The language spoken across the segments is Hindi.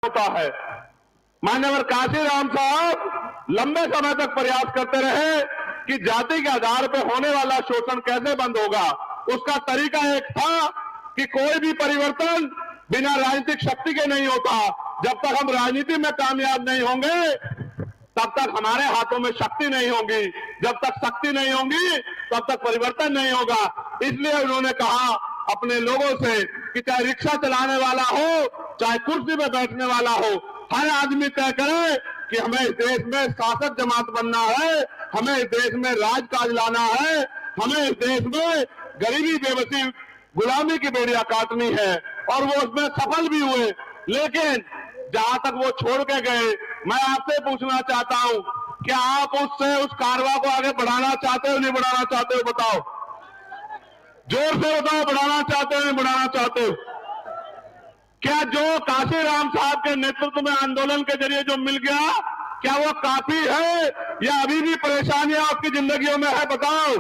होता है। मान्यवर काशीराम साहब लंबे समय तक प्रयास करते रहे कि जाति के आधार पर होने वाला शोषण कैसे बंद होगा। उसका तरीका एक था कि कोई भी परिवर्तन बिना राजनीतिक शक्ति के नहीं होता। जब तक हम राजनीति में कामयाब नहीं होंगे तब तक हमारे हाथों में शक्ति नहीं होगी। जब तक शक्ति नहीं होगी तब तक परिवर्तन नहीं होगा। इसलिए उन्होंने कहा अपने लोगों से कि चाहे रिक्शा चलाने वाला हो, चाहे कुर्सी पे बैठने वाला हो, हर आदमी तय करे कि हमें इस देश में शासक जमात बनना है, हमें इस देश में राजकाज लाना है, हमें इस देश में गरीबी बेबसी गुलामी की बेड़ियां काटनी है। और वो उसमें सफल भी हुए। लेकिन जहां तक वो छोड़ के गए, मैं आपसे पूछना चाहता हूं, क्या आप उस कारवां को आगे बढ़ाना चाहते हो, नहीं बढ़ाना चाहते हो? बताओ, जोर से बताओ, बढ़ाना चाहते हो, नहीं बढ़ाना चाहते हो? क्या जो काशीराम साहब के नेतृत्व में आंदोलन के जरिए जो मिल गया, क्या वो काफी है या अभी भी परेशानियां आपकी जिंदगियों में है? बताओ,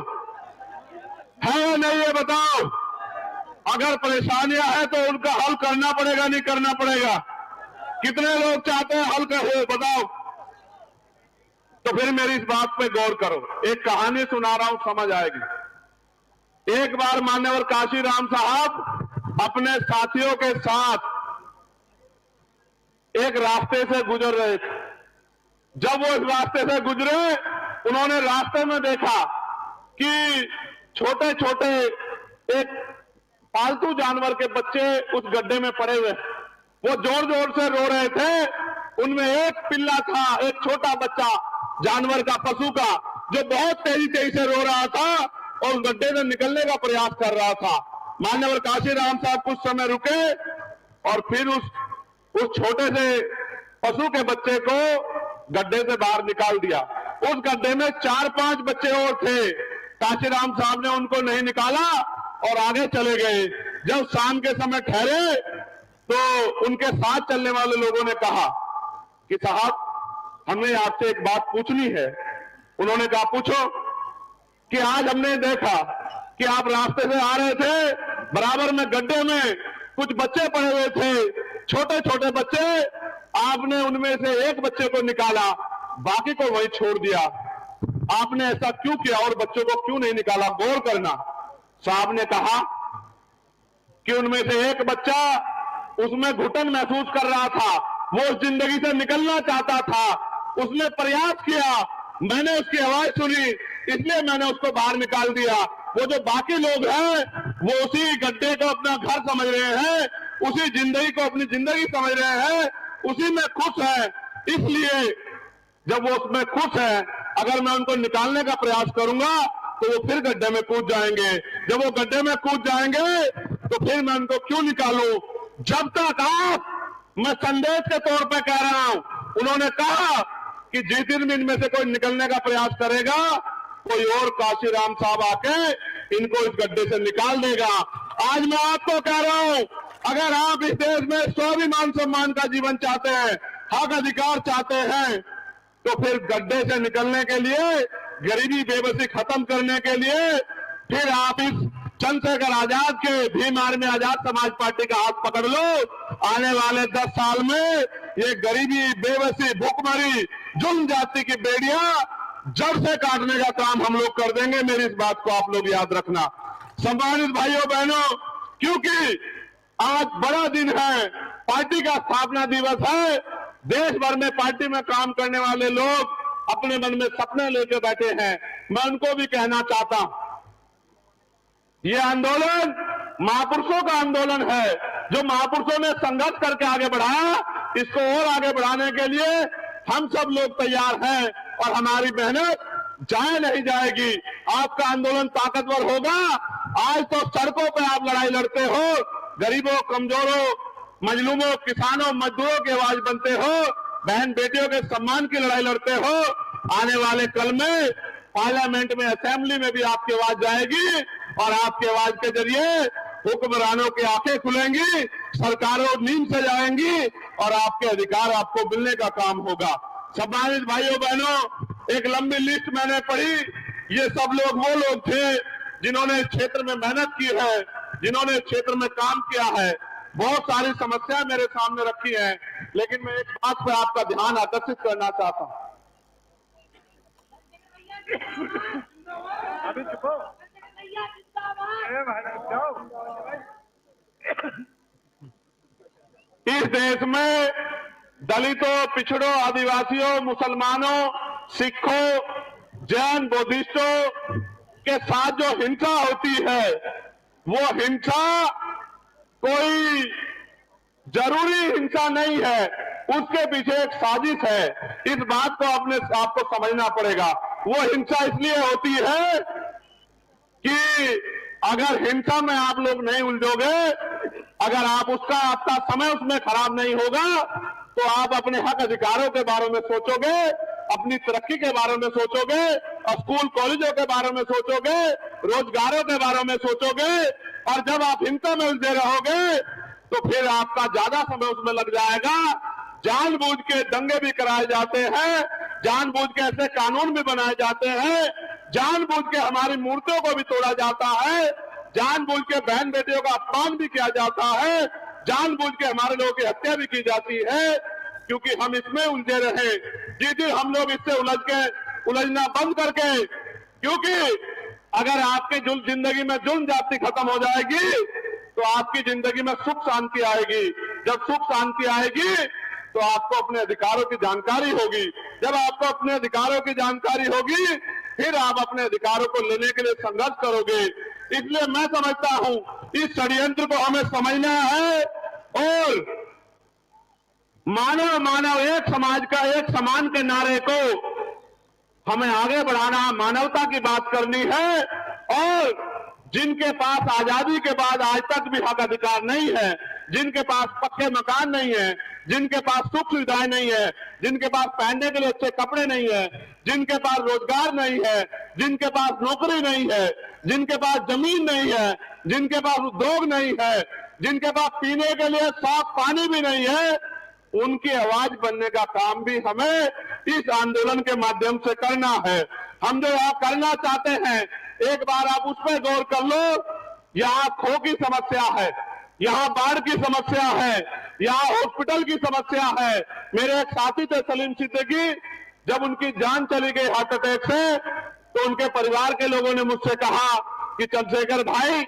है या नहीं है? बताओ। अगर परेशानियां है तो उनका हल करना पड़ेगा, नहीं करना पड़ेगा? कितने लोग चाहते हैं हल करे? बताओ। तो फिर मेरी इस बात पे गौर करो। एक कहानी सुना रहा हूं, समझ आएगी। एक बार मान्यवर काशीराम साहब अपने साथियों के साथ एक रास्ते से गुजर रहे थे। जब वो इस रास्ते से गुजरे, उन्होंने रास्ते में देखा कि छोटे छोटे एक पालतू जानवर के बच्चे उस गड्ढे में पड़े हुए। वो जोर जोर से रो रहे थे। उनमें एक पिल्ला था, एक छोटा बच्चा जानवर का, पशु का, जो बहुत तेजी तेजी से रो रहा था और उस गड्ढे से निकलने का प्रयास कर रहा था। मान्यवर काशीराम साहब कुछ समय रुके और फिर उस छोटे से पशु के बच्चे को गड्ढे से बाहर निकाल दिया। उस गड्ढे में 4-5 बच्चे और थे। काशीराम साहब ने उनको नहीं निकाला और आगे चले गए। जब शाम के समय ठहरे तो उनके साथ चलने वाले लोगों ने कहा कि साहब, हमने आपसे एक बात पूछनी है। उन्होंने कहा, पूछो। कि आज हमने देखा कि आप रास्ते से आ रहे थे, बराबर में गड्ढे में कुछ बच्चे पड़े हुए थे, छोटे छोटे बच्चे। आपने उनमें से एक बच्चे को निकाला, बाकी को वहीं छोड़ दिया। आपने ऐसा क्यों किया और बच्चों को क्यों नहीं निकाला? गौर करना। साहब ने कहा कि उनमें से एक बच्चा उसमें घुटन महसूस कर रहा था, वो उस जिंदगी से निकलना चाहता था, उसने प्रयास किया, मैंने उसकी आवाज सुनी, इसलिए मैंने उसको बाहर निकाल दिया। वो जो बाकी लोग हैं वो उसी गड्ढे को अपना घर समझ रहे हैं, उसी जिंदगी को अपनी जिंदगी समझ रहे हैं, उसी में खुश है। इसलिए जब वो उसमें खुश है, अगर मैं उनको निकालने का प्रयास करूंगा तो वो फिर गड्ढे में कूद जाएंगे। जब वो गड्ढे में कूद जाएंगे तो फिर मैं उनको क्यों निकालूं? जब तक आप, मैं संदेश के तौर पे कह रहा हूं, उन्होंने कहा कि जिस दिन इनमें से कोई निकलने का प्रयास करेगा, कोई और काशीराम साहब आके इनको इस गड्ढे से निकाल देगा। आज मैं आपको कह रहा हूं, अगर आप इस देश में स्वाभिमान सम्मान का जीवन चाहते हैं, हक अधिकार चाहते हैं, तो फिर गड्ढे से निकलने के लिए, गरीबी बेबसी खत्म करने के लिए, फिर आप इस चंद्रशेखर आजाद के भीम आर्मी आजाद समाज पार्टी का हाथ पकड़ लो। आने वाले 10 साल में ये गरीबी बेबसी भूखमरी जुल्म जाति की बेड़ियां जड़ से काटने का काम हम लोग कर देंगे। मेरी इस बात को आप लोग याद रखना। सम्मानित भाइयों बहनों, क्योंकि आज बड़ा दिन है, पार्टी का स्थापना दिवस है। देश भर में पार्टी में काम करने वाले लोग अपने मन में सपने लेकर बैठे हैं। मैं उनको भी कहना चाहता हूं, ये आंदोलन महापुरुषों का आंदोलन है, जो महापुरुषों ने संघर्ष करके आगे बढ़ाया। इसको और आगे बढ़ाने के लिए हम सब लोग तैयार हैं और हमारी मेहनत जाए नहीं जाएगी। आपका आंदोलन ताकतवर होगा। आज तो सड़कों पे आप लड़ाई लड़ते हो, गरीबों, कमजोरों, मजलूमों, किसानों, मजदूरों की आवाज बनते हो, बहन बेटियों के सम्मान की लड़ाई लड़ते हो। आने वाले कल में पार्लियामेंट में, असेंबली में भी आपकी आवाज जाएगी और आपकी आवाज के जरिए हुक्मरानों की आंखें खुलेंगी, सरकारों नींद से जाएंगी और आपके अधिकार आपको मिलने का काम होगा। सम्मानित भाइयों बहनों, एक लंबी लिस्ट मैंने पढ़ी। ये सब लोग वो लोग थे जिन्होंने क्षेत्र में मेहनत की है, जिन्होंने क्षेत्र में काम किया है। बहुत सारी समस्याएं मेरे सामने रखी हैं, लेकिन मैं एक बात पर आपका ध्यान आकर्षित करना चाहता हूं। अभी चुप हो। इस देश में दलितों, पिछड़ों, आदिवासियों, मुसलमानों, सिखों, जैन, बुद्धिस्टों के साथ जो हिंसा होती है, वो हिंसा कोई जरूरी हिंसा नहीं है, उसके पीछे एक साजिश है। इस बात को आपको समझना पड़ेगा। वो हिंसा इसलिए होती है कि अगर हिंसा में आप लोग नहीं उलझोगे, अगर आपका समय उसमें खराब नहीं होगा, तो आप अपने हक अधिकारों के बारे में सोचोगे, अपनी तरक्की के बारे में सोचोगे, स्कूल कॉलेजों के बारे में सोचोगे, रोजगारों के बारे में सोचोगे। और जब आप हिंसा में उलझे रहोगे तो फिर आपका ज्यादा समय उसमें लग जाएगा। जानबूझ के दंगे भी कराए जाते हैं, जानबूझ के ऐसे कानून भी बनाए जाते हैं, जानबूझ के हमारी मूर्तियों को भी तोड़ा जाता है, जानबूझ के बहन बेटियों का अपमान भी किया जाता है, जानबूझ के हमारे लोगों की हत्या भी की जाती है, क्योंकि हम इसमें उलझे रहे। जिस दिन हम लोग इससे उलझना बंद करके, क्योंकि अगर आपके जिंदगी में जुल्म जाति खत्म हो जाएगी तो आपकी जिंदगी में सुख शांति आएगी। जब सुख शांति आएगी तो आपको अपने अधिकारों की जानकारी होगी। जब आपको अपने अधिकारों की जानकारी होगी, फिर आप अपने अधिकारों को लेने के लिए संघर्ष करोगे। इसलिए मैं समझता हूं इस षड्यंत्र को हमें समझना है और मानव मानव एक समाज का एक समान के नारे को हमें आगे बढ़ाना, मानवता की बात करनी है। और जिनके पास आजादी के बाद आज तक भी हक अधिकार नहीं है, जिनके पास पक्के मकान नहीं है, जिनके पास सुख सुविधाएं नहीं है, जिनके पास पहनने के लिए अच्छे कपड़े नहीं है, जिनके पास रोजगार नहीं है, जिनके पास नौकरी नहीं है, जिनके पास जमीन नहीं है, जिनके पास उद्योग नहीं है, जिनके पास पीने के लिए साफ पानी भी नहीं है, उनकी आवाज बनने का काम भी हमें इस आंदोलन के माध्यम से करना है। हम जो यहाँ करना चाहते हैं, एक बार आप उस पर गौर कर लो। यहाँ खो की समस्या है, यहाँ बाढ़ की समस्या है, यहाँ हॉस्पिटल की समस्या है। मेरे एक साथी थे सलीम सिद्दीकी, जब उनकी जान चली गई हार्ट अटैक से, तो उनके परिवार के लोगों ने मुझसे कहा कि चंद्रशेखर भाई,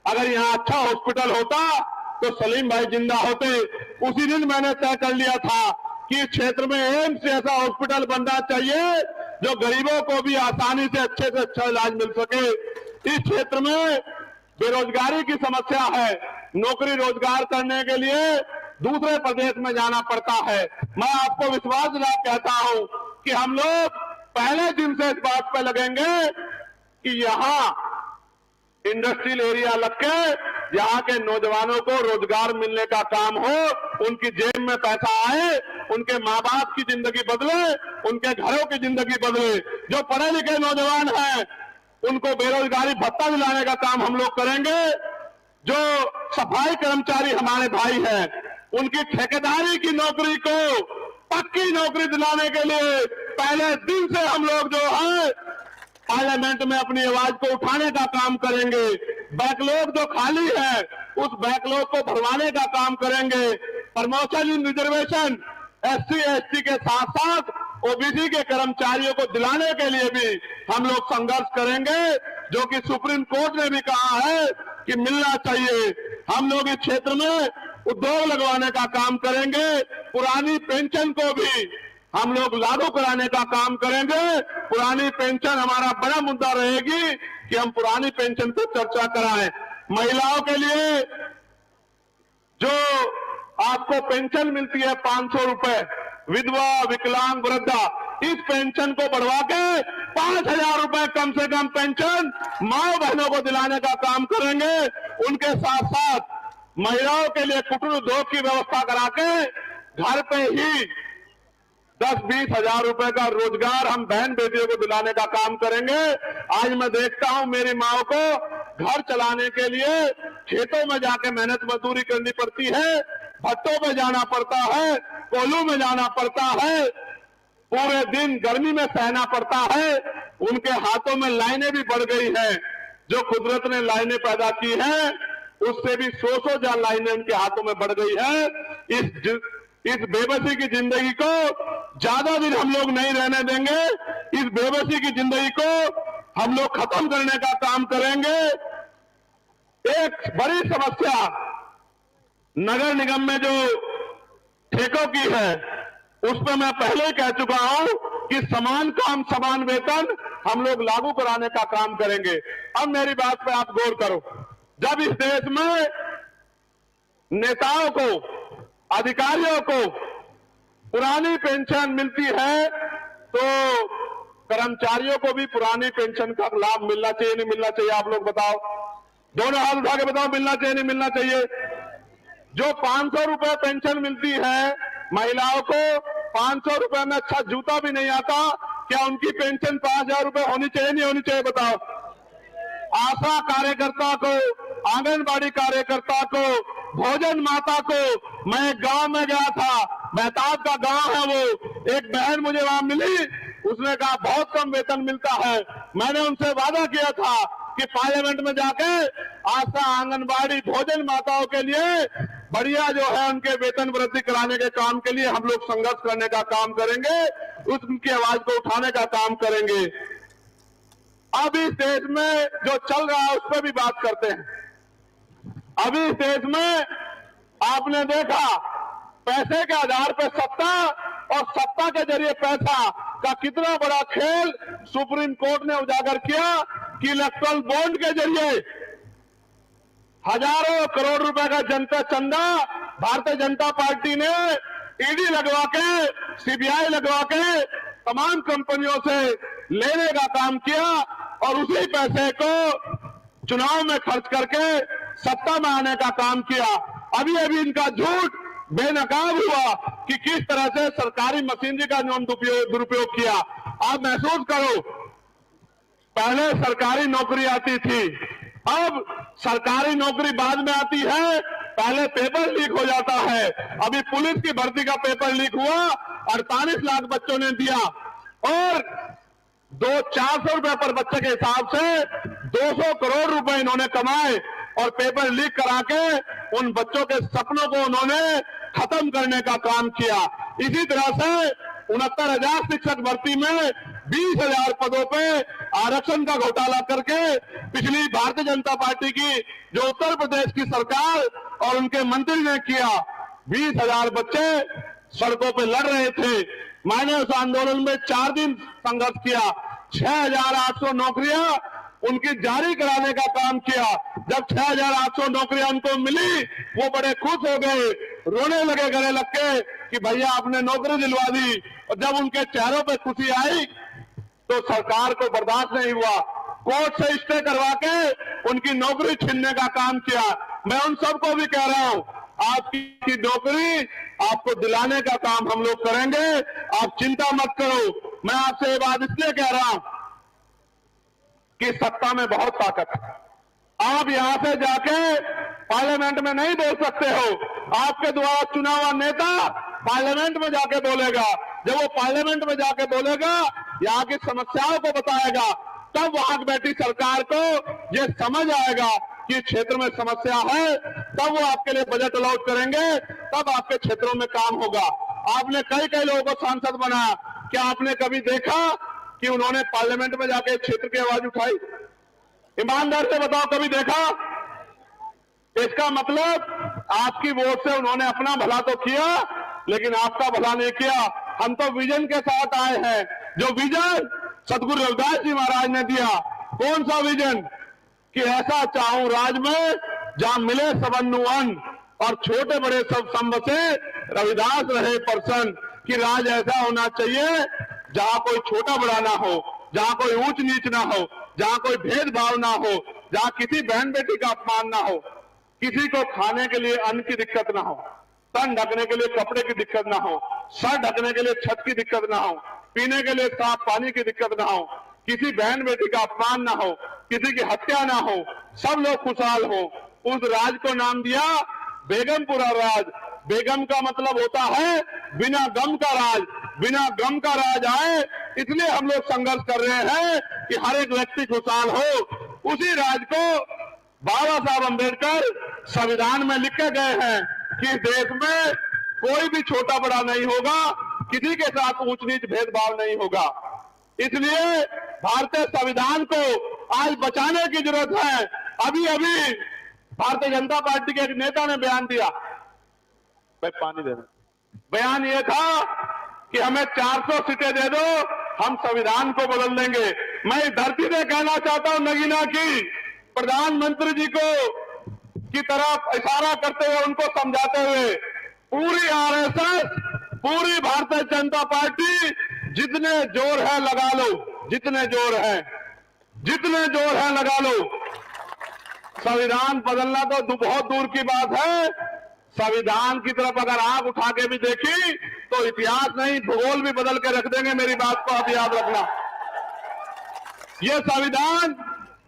अगर यहाँ अच्छा हॉस्पिटल होता तो सलीम भाई जिंदा होते। उसी दिन मैंने तय कर लिया था कि इस क्षेत्र में एम्स जैसा हॉस्पिटल बनना चाहिए, जो गरीबों को भी आसानी से अच्छा इलाज मिल सके। इस क्षेत्र में बेरोजगारी की समस्या है, नौकरी रोजगार करने के लिए दूसरे प्रदेश में जाना पड़ता है। मैं आपको विश्वास दिला कहता हूं कि हम लोग पहले दिन से इस बात पर लगेंगे कि यहाँ इंडस्ट्रियल एरिया लग के यहाँ के नौजवानों को रोजगार मिलने का काम हो, उनकी जेब में पैसा आए, उनके माँ बाप की जिंदगी बदले, उनके घरों की जिंदगी बदले। जो पढ़े लिखे नौजवान हैं उनको बेरोजगारी भत्ता दिलाने का काम हम लोग करेंगे। जो सफाई कर्मचारी हमारे भाई हैं, उनकी ठेकेदारी की नौकरी को पक्की नौकरी दिलाने के लिए पहले दिन से हम लोग जो है पार्लियामेंट में अपनी आवाज को उठाने का काम करेंगे। बैकलॉग जो खाली है, उस बैकलॉग को भरवाने का काम करेंगे। प्रमोशन इन रिजर्वेशन SC ST के साथ साथ OBC के कर्मचारियों को दिलाने के लिए भी हम लोग संघर्ष करेंगे, जो कि सुप्रीम कोर्ट ने भी कहा है कि मिलना चाहिए। हम लोग इस क्षेत्र में उद्योग लगवाने का काम करेंगे। पुरानी पेंशन को भी हम लोग लागू कराने का काम करेंगे। पुरानी पेंशन हमारा बड़ा मुद्दा रहेगी कि हम पुरानी पेंशन पर चर्चा कराएं। महिलाओं के लिए जो आपको पेंशन मिलती है 500 रुपए, विधवा, विकलांग, वृद्धा, इस पेंशन को बढ़वा के 5,000 रुपए कम से कम पेंशन माँ बहनों को दिलाने का काम करेंगे। उनके साथ साथ महिलाओं के लिए कुटीर उद्योग की व्यवस्था करा के घर पे ही 10-20 हजार रुपए का रोजगार हम बहन बेटियों को दिलाने का काम करेंगे। आज मैं देखता हूं मेरी माओ को घर चलाने के लिए खेतों में जाके मेहनत मजदूरी करनी पड़ती है, भट्टों में जाना पड़ता है, कोल्हू में जाना पड़ता है, पूरे दिन गर्मी में सहना पड़ता है। उनके हाथों में लाइनें भी बढ़ गई हैं। जो कुदरत ने लाइनें पैदा की हैं, उससे भी 100 जान लाइनें उनके हाथों में बढ़ गई है। इस बेबसी की जिंदगी को ज्यादा दिन हम लोग नहीं रहने देंगे। इस बेबसी की जिंदगी को हम लोग खत्म करने का काम करेंगे। एक बड़ी समस्या नगर निगम में जो ठेकों की है, उस पर मैं पहले ही कह चुका हूं कि समान काम समान वेतन हम लोग लागू कराने का काम करेंगे। अब मेरी बात पे आप गौर करो। जब इस देश में नेताओं को, अधिकारियों को पुरानी पेंशन मिलती है, तो कर्मचारियों को भी पुरानी पेंशन का लाभ मिलना चाहिए, नहीं मिलना चाहिए? आप लोग बताओ, दोनों हाथ उठा के बताओ, मिलना चाहिए, नहीं मिलना चाहिए? जो 500 रुपए पेंशन मिलती है महिलाओं को, 500 रुपए में अच्छा जूता भी नहीं आता, क्या उनकी पेंशन 5000 रुपए होनी चाहिए, नहीं होनी चाहिए? बताओ। आशा कार्यकर्ता को, आंगनबाड़ी कार्यकर्ता को, भोजन माता को, मैं गांव में गया था, मेहताब का गांव है वो, एक बहन मुझे वहां मिली, उसने कहा बहुत कम वेतन मिलता है। मैंने उनसे वादा किया था कि पार्लियामेंट में जाके आशा, आंगनबाड़ी, भोजन माताओं के लिए बढ़िया जो है उनके वेतन वृद्धि कराने के काम के लिए हम लोग संघर्ष करने का काम करेंगे, उनकी आवाज को उठाने का काम करेंगे। अब इस देश में जो चल रहा है उस पर भी बात करते हैं। अभी इस देश में आपने देखा पैसे के आधार पर सत्ता और सत्ता के जरिए पैसा का कितना बड़ा खेल सुप्रीम कोर्ट ने उजागर किया कि इलेक्ट्रल बॉन्ड के जरिए हजारों करोड़ रुपए का जनता चंदा भारतीय जनता पार्टी ने ईडी लगवा के, सीबीआई लगवा के तमाम कंपनियों से लेने का काम किया और उसी पैसे को चुनाव में खर्च करके सत्ता में आने का काम किया। अभी अभी इनका झूठ बेनकाब हुआ कि किस तरह से सरकारी मशीनरी का दुरुपयोग किया। आप महसूस करो, पहले सरकारी नौकरी आती थी, अब सरकारी नौकरी बाद में आती है, पहले पेपर लीक हो जाता है। अभी पुलिस की भर्ती का पेपर लीक हुआ, 48 लाख बच्चों ने दिया और 400 रुपए पर बच्चे के हिसाब से 200 करोड़ रुपए इन्होंने कमाए और पेपर लीक करा के उन बच्चों के सपनों को उन्होंने खत्म करने का काम किया। इसी तरह से 69,000 शिक्षक भर्ती में 20,000 पदों पे आरक्षण का घोटाला करके पिछली भारतीय जनता पार्टी की जो उत्तर प्रदेश की सरकार और उनके मंत्री ने किया। 20,000 बच्चे सड़कों पे लड़ रहे थे। मैंने उस आंदोलन में 4 दिन संघर्ष किया। 6,800 नौकरियां उनकी जारी कराने का काम किया। जब 6,800 नौकरियां उनको मिली, वो बड़े खुश हो गए, रोने लगे गले लग के कि भैया आपने नौकरी दिलवा दी। और जब उनके चेहरों पे खुशी आई तो सरकार को बर्दाश्त नहीं हुआ, कोर्ट से स्टे करवा के उनकी नौकरी छीनने का काम किया। मैं उन सबको भी कह रहा हूं, आपकी नौकरी आपको दिलाने का काम हम लोग करेंगे, आप चिंता मत करो। मैं आपसे ये बात इसलिए कह रहा हूं कि सत्ता में बहुत ताकत है। आप यहां से जाके पार्लियामेंट में नहीं बोल सकते हो। आपके द्वारा चुना हुआ नेता पार्लियामेंट में जाके बोलेगा। जब वो पार्लियामेंट में जाके बोलेगा, यहाँ की समस्याओं को बताएगा, तब वहां की बैठी सरकार को ये समझ आएगा कि क्षेत्र में समस्या है, तब वो आपके लिए बजट अलॉट करेंगे, तब आपके क्षेत्रों में काम होगा। आपने कई कई लोगों को सांसद बनाया, क्या आपने कभी देखा कि उन्होंने पार्लियामेंट में जाके क्षेत्र की आवाज उठाई? ईमानदार से बताओ, कभी देखा? इसका मतलब आपकी वोट से उन्होंने अपना भला तो किया, लेकिन आपका भला नहीं किया। हम तो विजन के साथ आए हैं, जो विजन सतगुरु रविदास जी महाराज ने दिया। कौन सा विजन? कि ऐसा चाहूं राज में जहां मिले सबन्नु अन्न और छोटे बड़े सब संबसे रविदास रहे प्रसन्न। कि राज ऐसा होना चाहिए जहां कोई छोटा बड़ा ना हो, जहां कोई ऊंच नीच ना हो, जहां कोई भेदभाव ना हो, जहां किसी बहन बेटी का अपमान ना हो, किसी को खाने के लिए अन्न की दिक्कत ना हो, तन ढकने के लिए कपड़े की दिक्कत ना हो, सर ढकने के लिए छत की दिक्कत ना हो, पीने के लिए साफ पानी की दिक्कत ना हो, किसी बहन बेटी का अपमान ना हो, किसी की हत्या ना हो, सब लोग खुशहाल हो। उस राज को नाम दिया बेगमपुरा राज। बेगम का मतलब होता है बिना गम का राज। बिना गम का राज आए, इसलिए हम लोग संघर्ष कर रहे हैं कि हर एक व्यक्ति खुशहाल हो। उसी राज को बाबा साहब अम्बेडकर संविधान में लिखे गए हैं कि देश में कोई भी छोटा बड़ा नहीं होगा, किसी के साथ ऊंच नीच भेदभाव नहीं होगा। इसलिए भारतीय संविधान को आज बचाने की जरूरत है। अभी अभी भारतीय जनता पार्टी के एक नेता ने बयान दिया, भाई पानी देना, बयान यह था कि हमें 400 सीटें दे दो, हम संविधान को बदल देंगे। मैं इस धरती से कहना चाहता हूं नगीना की प्रधानमंत्री जी को की तरफ इशारा करते हुए, उनको समझाते हुए, पूरी आरएसएस, पूरी भारतीय जनता पार्टी जितने जोर है लगा लो, जितने जोर है लगा लो। संविधान बदलना तो बहुत दूर की बात है। संविधान की तरफ अगर आंख उठा के भी देखी तो इतिहास नहीं, भूगोल भी बदल के रख देंगे। मेरी बात को आप याद रखना। यह संविधान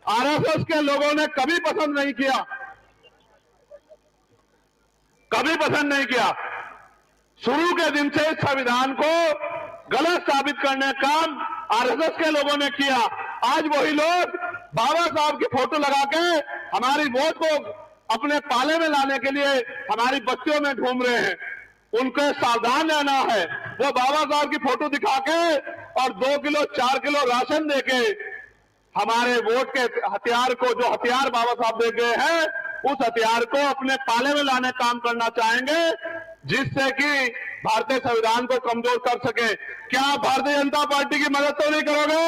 आरएसएस के लोगों ने कभी पसंद नहीं किया, कभी पसंद नहीं किया। शुरू के दिन से इस संविधान को गलत साबित करने का काम आरएसएस के लोगों ने किया। आज वही लोग बाबा साहब की फोटो लगा के हमारी वोट को अपने पाले में लाने के लिए हमारी बस्तियों में घूम रहे हैं। उनको सावधान रहना है। वो बाबा साहब की फोटो दिखा के और 2 किलो 4 किलो राशन देके हमारे वोट के हथियार को, जो हथियार बाबा साहब दे गए हैं, उस हथियार को अपने पाले में लाने का काम करना चाहेंगे, जिससे कि भारतीय संविधान को कमजोर कर सके। क्या आप भारतीय जनता पार्टी की मदद तो नहीं करोगे?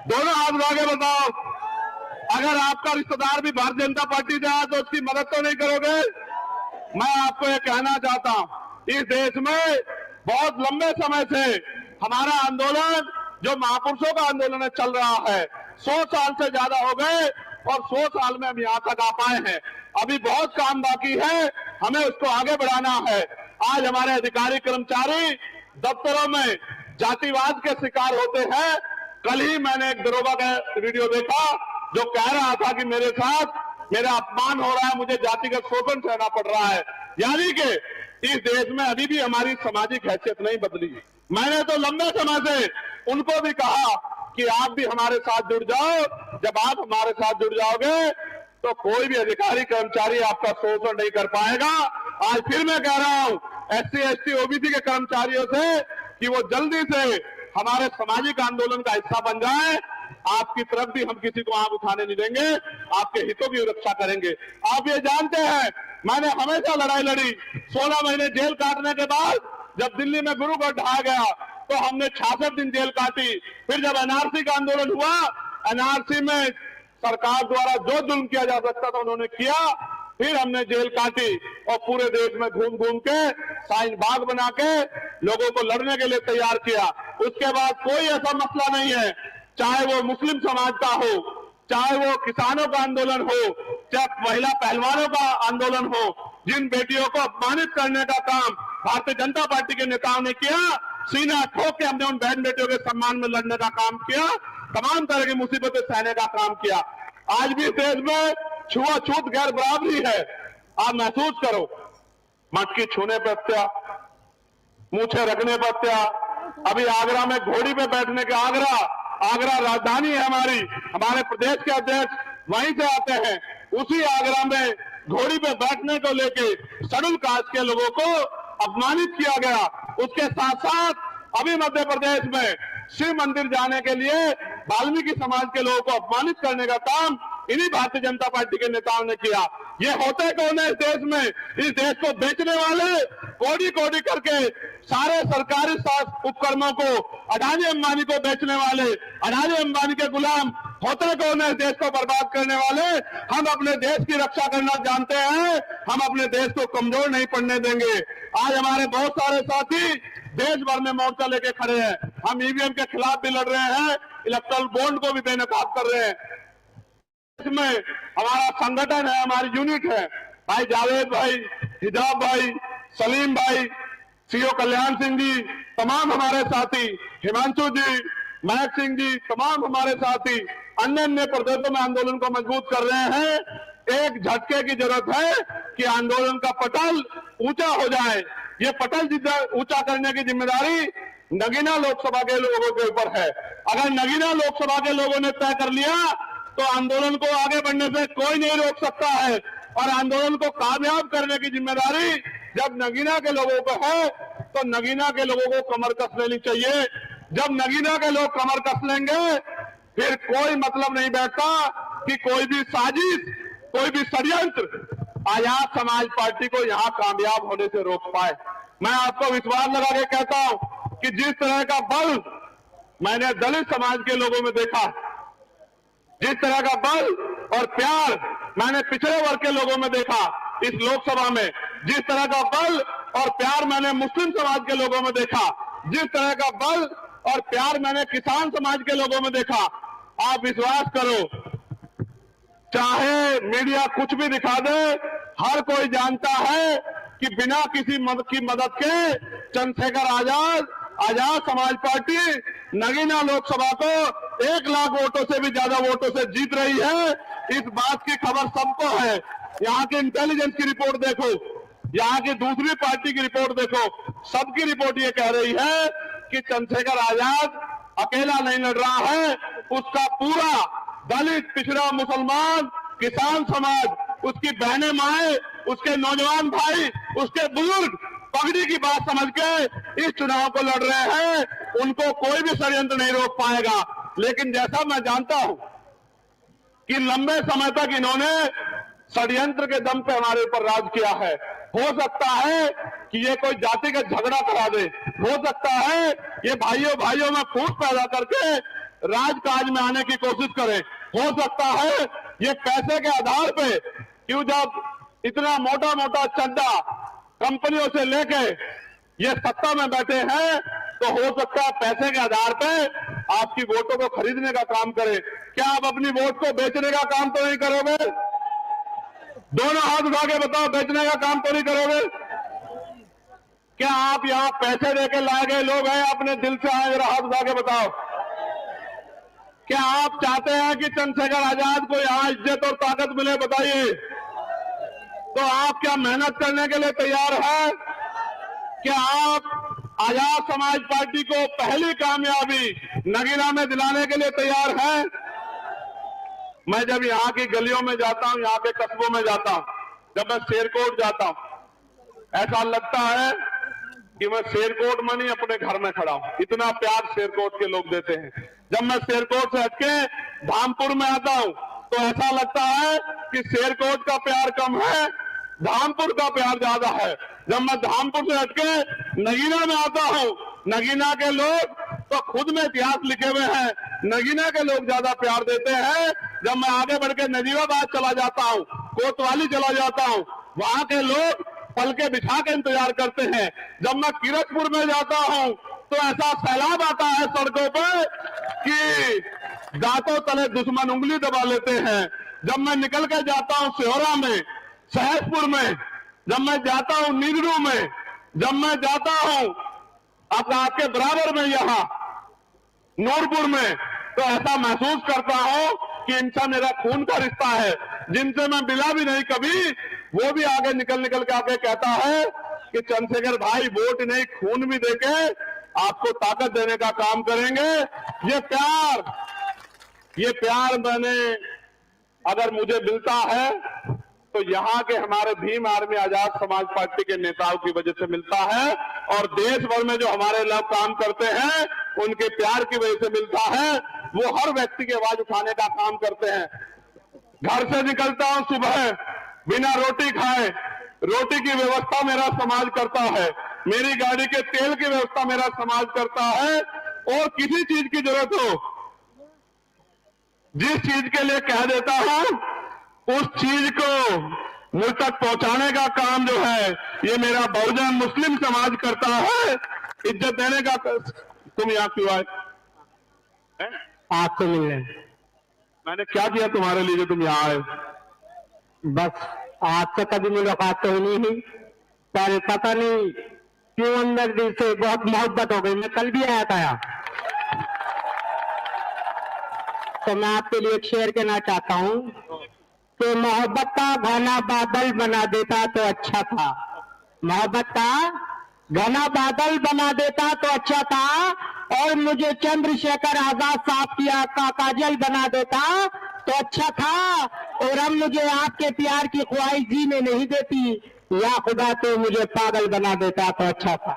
दोनों हाथ आगे बताओ। अगर आपका रिश्तेदार भी भारतीय जनता पार्टी से आया तो उसकी मदद तो नहीं करोगे? मैं आपको ये कहना चाहता हूं, इस देश में बहुत लंबे समय से हमारा आंदोलन, जो महापुरुषों का आंदोलन चल रहा है, 100 साल से ज्यादा हो गए और 100 साल में हम यहां तक आ पाए हैं। अभी बहुत काम बाकी है, हमें उसको आगे बढ़ाना है। आज हमारे अधिकारी कर्मचारी दफ्तरों में जातिवाद के शिकार होते हैं। कल ही मैंने एक दरोगा का वीडियो देखा जो कह रहा था कि मेरे साथ मेरा अपमान हो रहा है, मुझे जातिगत शोषण सहना पड़ रहा है। यानी कि इस देश में अभी भी हमारी सामाजिक हैसियत नहीं बदली। मैंने तो लंबे समय से उनको भी कहा कि आप भी हमारे साथ जुड़ जाओ। जब आप हमारे साथ जुड़ जाओगे तो कोई भी अधिकारी कर्मचारी आपका शोषण नहीं कर पाएगा। आज फिर मैं कह रहा हूं SC ST OBC के कर्मचारियों से कि वो जल्दी से हमारे सामाजिक आंदोलन का हिस्सा बन जाए। आपकी तरफ भी हम किसी को आंख उठाने नहीं देंगे, आपके हितों की रक्षा करेंगे। आप ये जानते हैं मैंने हमेशा लड़ाई लड़ी। 16 महीने जेल काटने के बाद जब दिल्ली में गुरुगढ़ ढाया गया तो हमने 66 दिन जेल काटी। फिर जब NRC का आंदोलन हुआ, NRC में सरकार द्वारा जो जुल्म किया जा सकता था उन्होंने किया। फिर हमने जेल काटी और पूरे देश में घूम घूम के साइन बाग बना के लोगों को लड़ने के लिए तैयार किया। उसके बाद कोई ऐसा मसला नहीं है, चाहे वो मुस्लिम समाज का हो, चाहे वो किसानों का आंदोलन हो, चाहे महिला पहलवानों का आंदोलन हो, जिन बेटियों को अपमानित करने का काम भारतीय जनता पार्टी के नेताओं ने किया, सीना ठोक के हमने उन बहन बेटियों के सम्मान में लड़ने का काम किया, तमाम तरह की मुसीबतें सहने का काम किया। आज भी देश में छुआछूत गैर बराबरी है। आप महसूस करो, मटकी छूने पर हत्या, मूछे रखने पर हत्या। अभी आगरा में घोड़ी पे बैठने के, आगरा राजधानी है हमारी, हमारे प्रदेश के अध्यक्ष वहीं से आते हैं। उसी आगरा में घोड़ी पे बैठने को लेके शेड्यूल कास्ट के लोगों को अपमानित किया गया। उसके साथ साथ अभी मध्य प्रदेश में शिव मंदिर जाने के लिए वाल्मीकि समाज के लोगों को अपमानित करने का काम इन्हीं भारतीय जनता पार्टी के नेताओं ने किया। ये होते कौन है इस देश में? इस देश को बेचने वाले, कोड़ी कोड़ी करके सारे सरकारी उपकरणों को अडानी अंबानी को बेचने वाले, अडानी अंबानी के गुलाम होते कौन है? इस देश को बर्बाद करने वाले। हम अपने देश की रक्षा करना जानते हैं, हम अपने देश को कमजोर नहीं पड़ने देंगे। आज हमारे बहुत सारे साथी देश भर में मोर्चा लेके खड़े हैं। हम EVM के खिलाफ भी लड़ रहे हैं, इलेक्ट्रल बॉन्ड को भी बेनकाब कर रहे हैं। इसमें हमारा संगठन है, हमारी यूनिट है, भाई जावेद भाई, हिजाब भाई, सलीम भाई, CO कल्याण सिंह जी, तमाम हमारे साथी, हिमांशु जी, महक सिंह जी, तमाम हमारे साथी अन्य अन्य प्रदेशों में आंदोलन को मजबूत कर रहे हैं। एक झटके की जरूरत है कि आंदोलन का पटल ऊंचा हो जाए। ये पटल ऊंचा करने की जिम्मेदारी नगीना लोकसभा के लोगों के ऊपर है। अगर नगीना लोकसभा के लोगों ने तय कर लिया तो आंदोलन को आगे बढ़ने से कोई नहीं रोक सकता है। और आंदोलन को कामयाब करने की जिम्मेदारी जब नगीना के लोगों पर है तो नगीना के लोगों को कमर कस लेनी चाहिए। जब नगीना के लोग कमर कस लेंगे फिर कोई मतलब नहीं बैठता कि कोई भी साजिश, कोई भी षड्यंत्र आजाद समाज पार्टी को यहां कामयाब होने से रोक पाए। मैं आपको विश्वास लगा के कहता हूं कि जिस तरह का बल मैंने दलित समाज के लोगों में देखा, जिस तरह का बल और प्यार मैंने पिछड़े वर्ग के लोगों में देखा इस लोकसभा में, जिस तरह का बल और प्यार मैंने मुस्लिम समाज के लोगों में देखा, जिस तरह का बल और प्यार मैंने किसान समाज के लोगों में देखा, आप विश्वास करो, चाहे मीडिया कुछ भी दिखा दे, हर कोई जानता है कि बिना किसी की मदद के चंद्रशेखर आजाद समाज पार्टी नगीना लोकसभा को 1 लाख वोटों से भी ज्यादा वोटों से जीत रही है। इस बात की खबर सबको है। यहाँ की इंटेलिजेंस की रिपोर्ट देखो, यहाँ की दूसरी पार्टी की रिपोर्ट देखो, सबकी रिपोर्ट ये कह रही है कि चंद्रशेखर आजाद अकेला नहीं लड़ रहा है, उसका पूरा दलित, पिछड़ा, मुसलमान, किसान समाज, उसकी बहनें माए, उसके नौजवान भाई, उसके बुजुर्ग पगड़ी की बात समझ के इस चुनाव को लड़ रहे हैं। उनको कोई भी षड्यंत्र नहीं रोक पाएगा। लेकिन जैसा मैं जानता हूं कि लंबे समय तक इन्होंने षड्यंत्र के दम पे हमारे ऊपर राज किया है। हो सकता है कि ये कोई जाति का झगड़ा करा दे, हो सकता है ये भाइयों में फूट पैदा करके राजकाज में आने की कोशिश करें, हो सकता है ये पैसे के आधार पे, क्यों जब इतना मोटा मोटा चंदा कंपनियों से लेके ये सत्ता में बैठे हैं तो हो सकता है पैसे के आधार पे आपकी वोटों को खरीदने का काम करें। क्या आप अपनी वोट को बेचने का काम तो नहीं करोगे? दोनों हाथ उठा के बताओ, बेचने का काम तो नहीं करोगे? क्या आप यहां पैसे देके लाए गए लोग हैं, अपने दिल से आए? जरा हाथ उठा के बताओ। क्या आप चाहते हैं कि चंद्रशेखर आजाद को यहां इज्जत और ताकत मिले? बताइए। तो आप क्या मेहनत करने के लिए तैयार हैं? क्या आप आजाद समाज पार्टी को पहली कामयाबी नगीना में दिलाने के लिए तैयार हैं? मैं जब यहाँ की गलियों में जाता हूँ, यहाँ के कस्बों में जाता हूँ, जब मैं शेरकोट जाता हूँ, ऐसा लगता है कि मैं शेरकोट में नहीं अपने घर में खड़ा हूँ। इतना प्यार शेरकोट के लोग देते हैं। जब मैं शेरकोट से हटके धामपुर में आता हूँ तो ऐसा लगता है कि शेरकोट का प्यार कम है, धामपुर का प्यार ज्यादा है। जब मैं धामपुर से हटके नगीना में आता हूँ, नगीना के लोग तो खुद में इतिहास लिखे हुए हैं, नगीना के लोग ज्यादा प्यार देते हैं। जब मैं आगे बढ़ के नजीबाबाद चला जाता हूँ, कोतवाली चला जाता हूँ, वहां के लोग पलके बिछा के इंतजार करते हैं। जब मैं किरतपुर में जाता हूँ तो ऐसा सैलाब आता है सड़कों पर कि दांतों तले दुश्मन उंगली दबा लेते हैं। जब मैं निकल के जाता हूँ सिहोरा में, सहसपुर में, जब मैं जाता हूँ नीदरू में, जब मैं जाता हूँ आपके बराबर में यहाँ नूरपुर में, तो ऐसा महसूस करता हूँ कि इनसे मेरा खून का रिश्ता है। जिनसे मैं मिला भी नहीं कभी, वो भी आगे निकल के आके कहता है कि चंद्रशेखर भाई वोट नहीं खून भी देके आपको ताकत देने का काम करेंगे। ये प्यार मैंने अगर मुझे मिलता है तो यहाँ के हमारे भीम आर्मी आजाद समाज पार्टी के नेताओं की वजह से मिलता है, और देश भर में जो हमारे लोग काम करते हैं उनके प्यार की वजह से मिलता है। वो हर व्यक्ति की आवाज उठाने का काम करते हैं। घर से निकलता हूं सुबह बिना रोटी खाए, रोटी की व्यवस्था मेरा समाज करता है, मेरी गाड़ी के तेल की व्यवस्था मेरा समाज करता है, और किसी चीज की जरूरत हो, जिस चीज के लिए कह देता हूं उस चीज को मुझ तक पहुंचाने का काम जो है ये मेरा बहुजन मुस्लिम समाज करता है। इज्जत देने का। तुम यहाँ क्यों आए? आपसे मिलने। मैंने क्या किया तुम्हारे लिए जो तुम यहाँ आए? बस आपसे कभी मुलाकात तो हुई नहीं, पर पता नहीं क्यों अंदर दिल से बहुत मोहब्बत हो गई। मैं कल भी आया था यहाँ, तो मैं आपके लिए एक शेर कहना चाहता हूँ कि मोहब्बत का घना बादल बना देता तो अच्छा था, मोहब्बत का घना बादल बना देता तो अच्छा था, और मुझे चंद्रशेखर आजाद साहब की का काजल बना देता तो अच्छा था, और अब मुझे आपके प्यार की ख्वाहिश जीने नहीं देती, या खुदा तो मुझे पागल बना देता तो अच्छा था।